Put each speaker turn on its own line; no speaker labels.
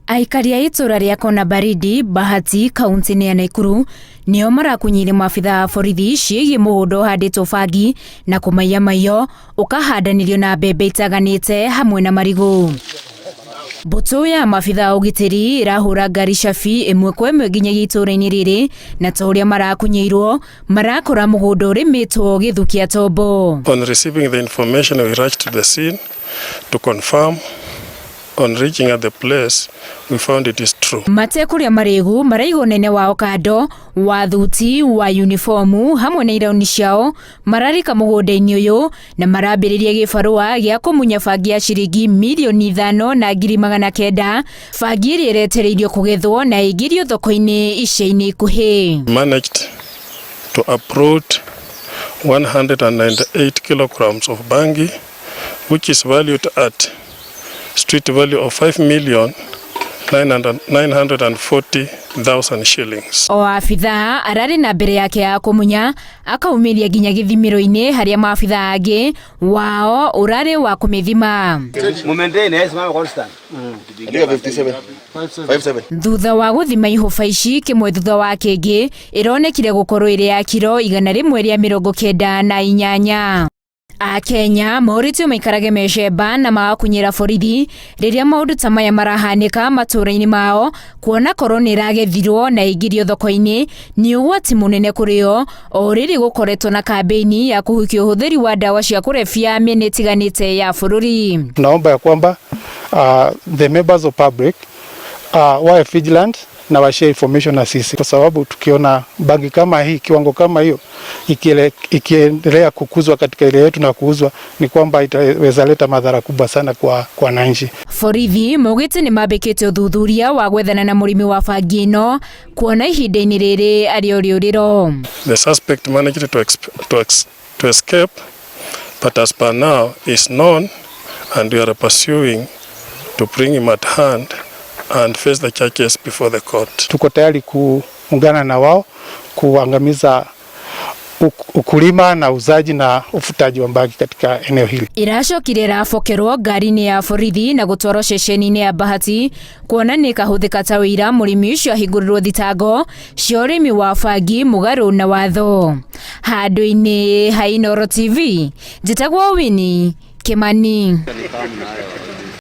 Aikari a itũra rĩa Kona Baridi, Bahati, kaunti-inĩ ya Nakuru nĩo marakunyire maabitha a borithi ciĩgiĩ mũgũnda ũhandĩtwo bangi na kũmaiya maiyo ũkahandanĩrio na mbembe itaganĩte hamwe na marigũ. Mbũtũ ya maabitha a ũgitĩri ĩrahũra ngari cabi ĩmwe kwa ĩmwe nginyagia itũra-inĩ rĩrĩ, na ta ũrĩa marakunyĩirwo marakora mũgũnda ũrĩmĩtwo gĩthu kĩa tombo.
On receiving the information, we rushed to the scene to confirm. On reaching at the place, we found it is true.
Matekuria marĩgu maraigo nene wao kando wa thuti wa uniformu hamwe na irauni ciao mararika mũgũnda-inĩ ũyũ na marambĩrĩria gĩbarũa gĩa kũmunya bangi ya ciringi milioni 5 na ngiri 900, bangi ĩrĩa ĩretereirio kũgethwo na ĩingĩrio thoko-inĩ ica-inĩ ikuhĩ.
Managed to uproot 198 kilograms of bangi, which is valued at street value of 5,940,000 shillings.
O afitha arari na mbere yake ya kũmunya akaumiria nginya gĩthimĩro-inĩ harĩa maabitha angĩ wao ũrarĩ wa kũmĩthima. Thutha wa gũthima ihoba ici kĩmwe thutha wa kĩngĩ ĩronekire gũkorwo ĩrĩ ya kiro 198. Akenya moritio maikarage mecemba na magakunyira borithi rĩrĩa maũndũ ta maya marahanĩka matũra-inĩ mao, kuona korwo nĩ ĩragethirwo na ĩingĩrio thoko-inĩ nĩ ũgwati mũnene kũrĩ o rĩrĩ gũkoretwo na kambĩini ya kũhukia ũhũthĩri wa ndawa cia kũrebia mĩena ĩtiganĩte ya bũrũri.
Naomba ya kwamba the members of public wawe vigilant na washare information na sisi, kwa sababu tukiona bangi kama hii, kiwango kama hiyo ikiendelea kukuzwa katika ile yetu na kuuzwa, ni kwamba itaweza leta madhara kubwa sana kwa wananchi.
Borithi maugĩte nĩ mambĩkĩte ũthuthuria wa gwethana na mũrĩmi wa bangi ĩno kuona ihinda-inĩ rĩrĩ arĩ rĩũrĩro.
The suspect managed to escape, but as per now is known and we are pursuing to bring him at hand and face the charges before the court.
Tuko tayari kuungana na wao kuangamiza ukulima na uzaji na ufutaji wa bangi katika eneo hili. Iracokire rabokerwo ngari-inĩ ya borithi na gũtwarwo ceceni-inĩ ya Bahati kuona nĩ kahũthĩka ta wĩira mũrĩmi ũcio ahingũrĩrwo thitango cia ũrĩmi wa bangi mũgarũ na watho. Handũ-inĩ ha Inooro TV, njĩtagwo Winnie Kimani.